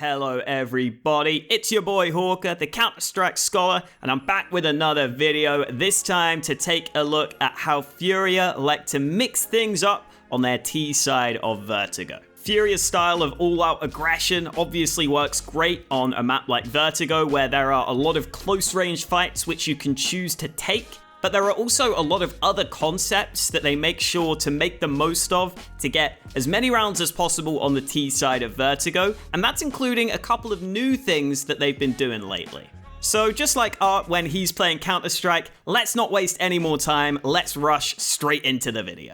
Hello everybody, it's your boy Hawka, the Counter-Strike Scholar, and I'm back with another video, this time to take a look at how Furia like to mix things up on their T side of Vertigo. Furia's style of all-out aggression obviously works great on a map like Vertigo, where there are a lot of close-range fights which you can choose to take. But there are also a lot of other concepts that they make sure to make the most of to get as many rounds as possible on the T side of Vertigo, and that's including a couple of new things that they've been doing lately. So just like Art when he's playing Counter-Strike, let's not waste any more time, let's rush straight into the video.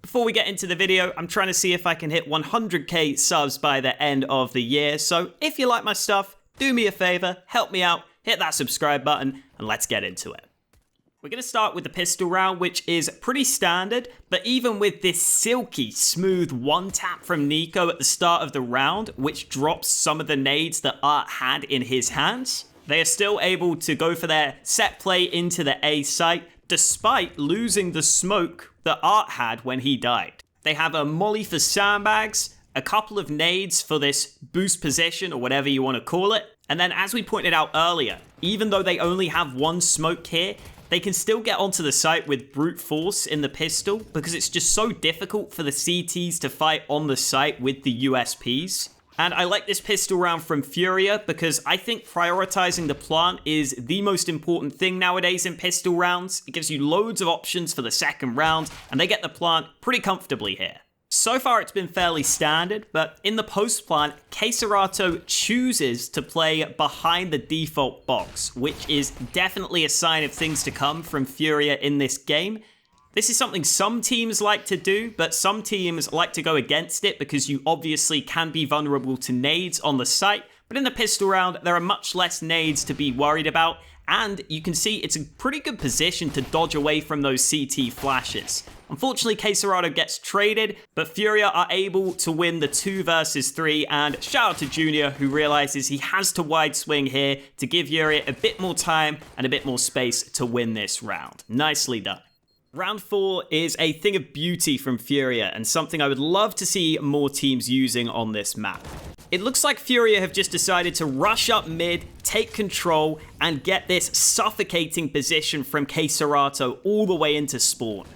Before we get into the video, I'm trying to see if I can hit 100k subs by the end of the year, so if you like my stuff, do me a favor, help me out, hit that subscribe button, and let's get into it. We're going to start with the pistol round, which is pretty standard, but even with this silky smooth one tap from Nico at the start of the round, which drops some of the nades that Art had in his hands, they are still able to go for their set play into the A site, despite losing the smoke that Art had when he died. They have a molly for sandbags, a couple of nades for this boost position, or whatever you want to call it, and then as we pointed out earlier, even though they only have one smoke here, they can still get onto the site with brute force in the pistol because it's just so difficult for the CTs to fight on the site with the USPs. And I like this pistol round from Furia because I think prioritizing the plant is the most important thing nowadays in pistol rounds. It gives you loads of options for the second round, and they get the plant pretty comfortably here. So far it's been fairly standard, but in the post plant, Keserato chooses to play behind the default box, which is definitely a sign of things to come from Furia in this game. This is something some teams like to do, but some teams like to go against it because you obviously can be vulnerable to nades on the site, but in the pistol round, there are much less nades to be worried about, and you can see it's a pretty good position to dodge away from those CT flashes. Unfortunately, Keserato gets traded, but Furia are able to win the 2 versus 3, and shout out to Junior, who realizes he has to wide swing here to give Furia a bit more time and a bit more space to win this round. Nicely done. Round 4 is a thing of beauty from Furia, and something I would love to see more teams using on this map. It looks like Furia have just decided to rush up mid, take control, and get this suffocating position from Keserato all the way into spawn.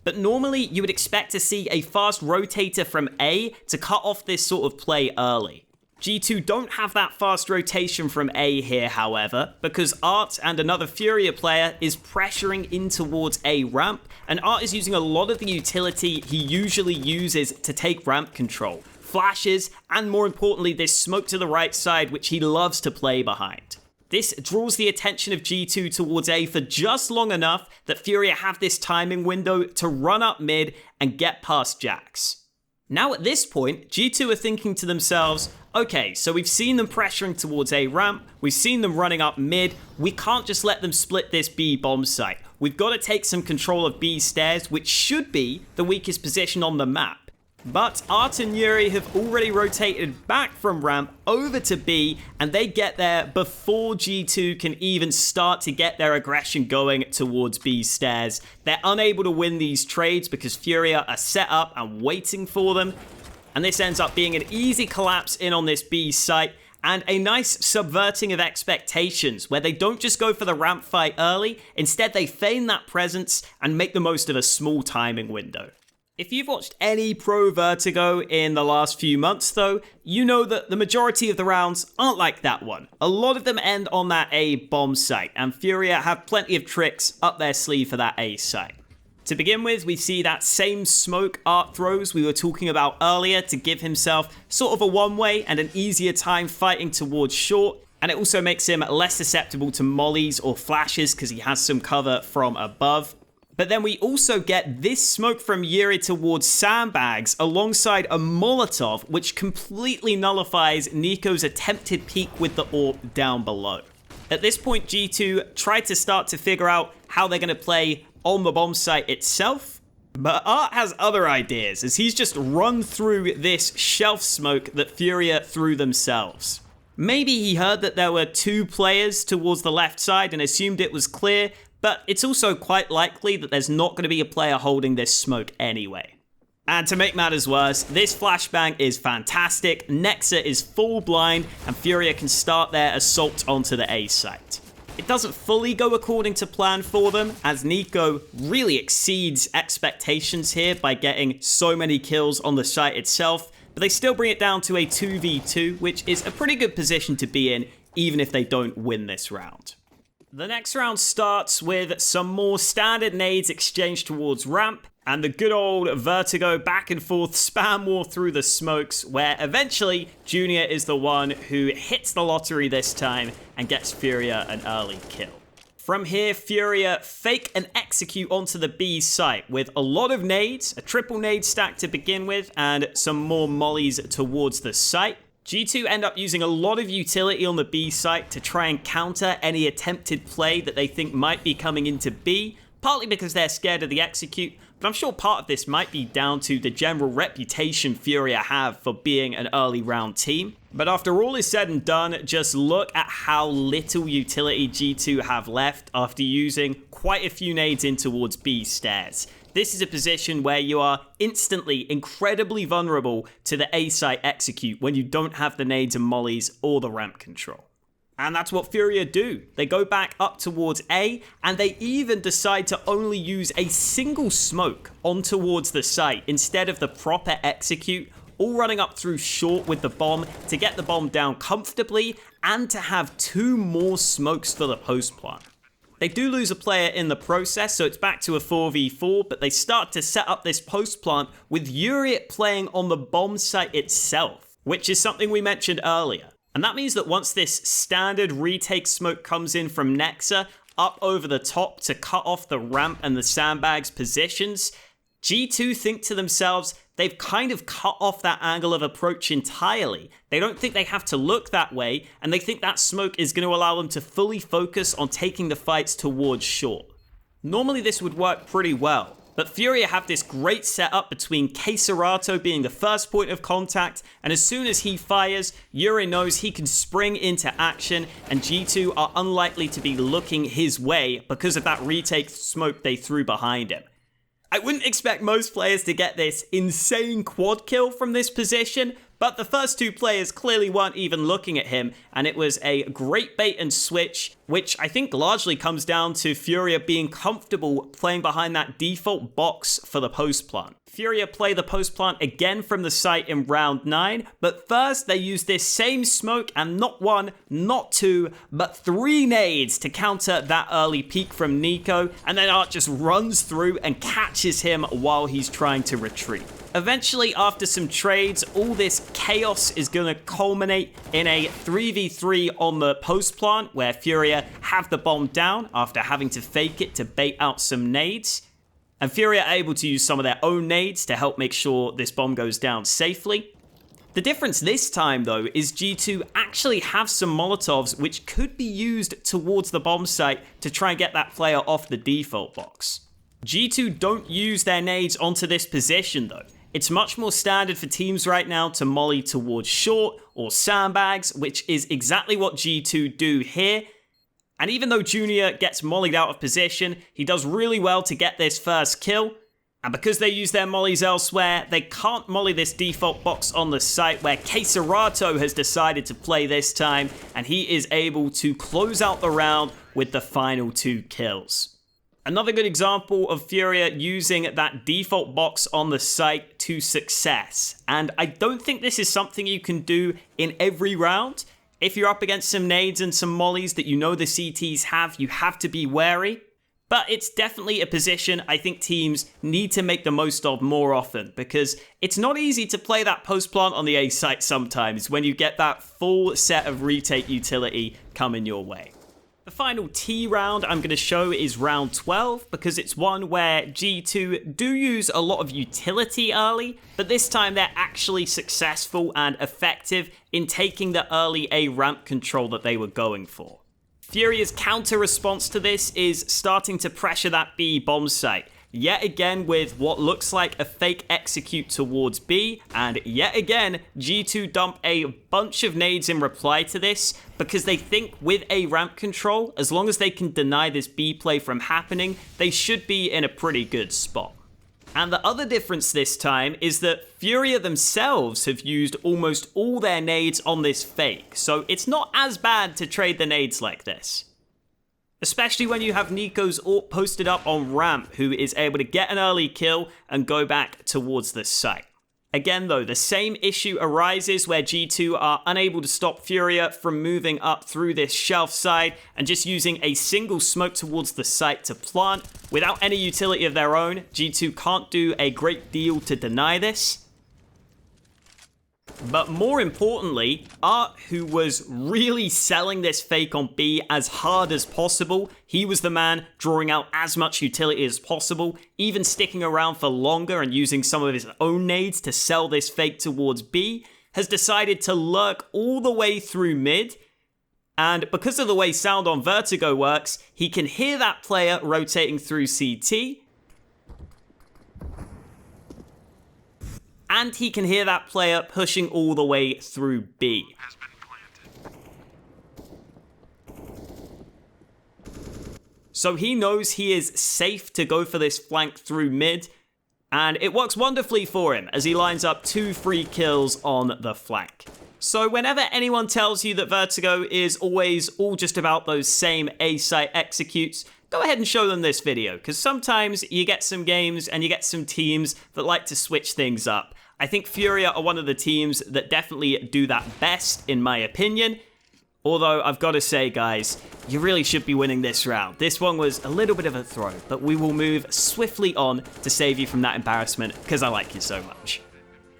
But normally, you would expect to see a fast rotator from A to cut off this sort of play early. G2 don't have that fast rotation from A here, however, because Art and another Furia player is pressuring in towards A ramp, and Art is using a lot of the utility he usually uses to take ramp control. Flashes, and more importantly, this smoke to the right side, which he loves to play behind. This draws the attention of G2 towards A for just long enough that Furia have this timing window to run up mid and get past Jax. Now at this point, G2 are thinking to themselves, okay, so we've seen them pressuring towards A ramp, we've seen them running up mid, we can't just let them split this B bomb site. We've got to take some control of B stairs, which should be the weakest position on the map. But Art and Yuri have already rotated back from ramp over to B, and they get there before G2 can even start to get their aggression going towards B stairs. They're unable to win these trades because Furia are set up and waiting for them, and this ends up being an easy collapse in on this B site, and a nice subverting of expectations, where they don't just go for the ramp fight early, instead they feign that presence and make the most of a small timing window. If you've watched any pro Vertigo in the last few months though, you know that the majority of the rounds aren't like that one. A lot of them end on that A bomb site, and Furia have plenty of tricks up their sleeve for that A site. To begin with, we see that same smoke Art throws we were talking about earlier to give himself sort of a one-way and an easier time fighting towards short, and it also makes him less susceptible to mollies or flashes because he has some cover from above. But then we also get this smoke from Yuri towards sandbags alongside a Molotov, which completely nullifies Nico's attempted peek with the AWP down below. At this point, G2 try to start to figure out how they're going to play on the bomb site itself, but Art has other ideas as he's just run through this shelf smoke that Furia threw themselves. Maybe he heard that there were 2 players towards the left side and assumed it was clear, but it's also quite likely that there's not going to be a player holding this smoke anyway. And to make matters worse, this flashbang is fantastic, Nexa is full blind, and Furia can start their assault onto the A site. It doesn't fully go according to plan for them, as Nico really exceeds expectations here by getting so many kills on the site itself, but they still bring it down to a 2v2, which is a pretty good position to be in, even if they don't win this round. The next round starts with some more standard nades exchanged towards ramp, and the good old Vertigo back and forth spam war through the smokes, where eventually Junior is the one who hits the lottery this time and gets Furia an early kill. From here, Furia fake and execute onto the B site with a lot of nades, a triple nade stack to begin with, and some more mollies towards the site. G2 end up using a lot of utility on the B site to try and counter any attempted play that they think might be coming into B, partly because they're scared of the execute, but I'm sure part of this might be down to the general reputation Furia have for being an early round team. But after all is said and done, just look at how little utility G2 have left after using quite a few nades in towards B stairs. This is a position where you are instantly incredibly vulnerable to the A site execute when you don't have the nades and mollies or the ramp control. And that's what Furia do. They go back up towards A, and they even decide to only use a single smoke on towards the site instead of the proper execute, all running up through short with the bomb to get the bomb down comfortably and to have 2 more smokes for the post plant. They do lose a player in the process, so it's back to a 4v4, but they start to set up this post plant with Uriet playing on the bomb site itself, which is something we mentioned earlier. And that means that once this standard retake smoke comes in from Nexa up over the top to cut off the ramp and the sandbags positions, G2 think to themselves they've kind of cut off that angle of approach entirely. They don't think they have to look that way, and they think that smoke is going to allow them to fully focus on taking the fights towards short. Normally this would work pretty well, but Furia have this great setup between Queserato being the first point of contact, and as soon as he fires, Yuri knows he can spring into action, and G2 are unlikely to be looking his way because of that retake smoke they threw behind him. I wouldn't expect most players to get this insane quad kill from this position, but the first 2 players clearly weren't even looking at him, and it was a great bait and switch, which I think largely comes down to Furia being comfortable playing behind that default box for the post plant. Furia play the post plant again from the site in round 9, but first they use this same smoke and not 1, not 2, but 3 nades to counter that early peek from Nico, and then Art just runs through and catches him while he's trying to retreat. Eventually, after some trades, all this chaos is going to culminate in a 3v3 on the post plant where Furia have the bomb down after having to fake it to bait out some nades. And Furia are able to use some of their own nades to help make sure this bomb goes down safely. The difference this time, though, is G2 actually have some Molotovs which could be used towards the bomb site to try and get that player off the default box. G2 don't use their nades onto this position, though. It's much more standard for teams right now to molly towards short or sandbags, which is exactly what G2 do here. And even though Junior gets mollied out of position, he does really well to get this first kill. And because they use their mollies elsewhere, they can't molly this default box on the site where Queserato has decided to play this time, and he is able to close out the round with the final 2 kills. Another good example of Furia using that default box on the site to success. And I don't think this is something you can do in every round. If you're up against some nades and some mollies that you know the CTs have, you have to be wary. But it's definitely a position I think teams need to make the most of more often, because it's not easy to play that post plant on the A site sometimes when you get that full set of retake utility coming your way. The final T round I'm going to show is round 12, because it's one where G2 do use a lot of utility early, but this time they're actually successful and effective in taking the early A ramp control that they were going for. Furia's counter response to this is starting to pressure that B bomb site, yet again with what looks like a fake execute towards B, and yet again G2 dump a bunch of nades in reply to this because they think with a ramp control, as long as they can deny this B play from happening, they should be in a pretty good spot. And the other difference this time is that Furia themselves have used almost all their nades on this fake, so it's not as bad to trade the nades like this. Especially when you have Nico's AWP posted up on ramp, who is able to get an early kill and go back towards the site. Again though, the same issue arises where G2 are unable to stop Furia from moving up through this shelf side and just using a single smoke towards the site to plant. Without any utility of their own, G2 can't do a great deal to deny this. But more importantly, Art, who was really selling this fake on B as hard as possible, he was the man drawing out as much utility as possible, even sticking around for longer and using some of his own nades to sell this fake towards B, has decided to lurk all the way through mid. And because of the way sound on Vertigo works, he can hear that player rotating through CT, and he can hear that player pushing all the way through B. So he knows he is safe to go for this flank through mid, and it works wonderfully for him as he lines up 2 free kills on the flank. So whenever anyone tells you that Vertigo is always all just about those same A-site executes, go ahead and show them this video, because sometimes you get some games and you get some teams that like to switch things up. I think Furia are one of the teams that definitely do that best, in my opinion. Although, I've got to say, guys, you really should be winning this round. This one was a little bit of a throw, but we will move swiftly on to save you from that embarrassment, because I like you so much.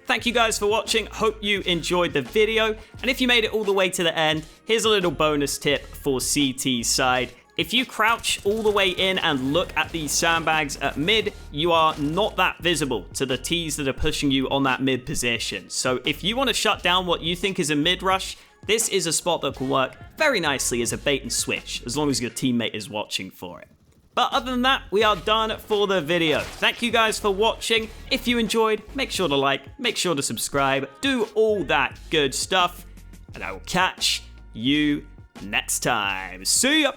Thank you guys for watching, hope you enjoyed the video, and if you made it all the way to the end, here's a little bonus tip for CT's side. If you crouch all the way in and look at these sandbags at mid, you are not that visible to the T's that are pushing you on that mid position. So if you want to shut down what you think is a mid rush, this is a spot that can work very nicely as a bait and switch, as long as your teammate is watching for it. But other than that, we are done for the video. Thank you guys for watching. If you enjoyed, make sure to like, make sure to subscribe, do all that good stuff, and I will catch you next time. See ya!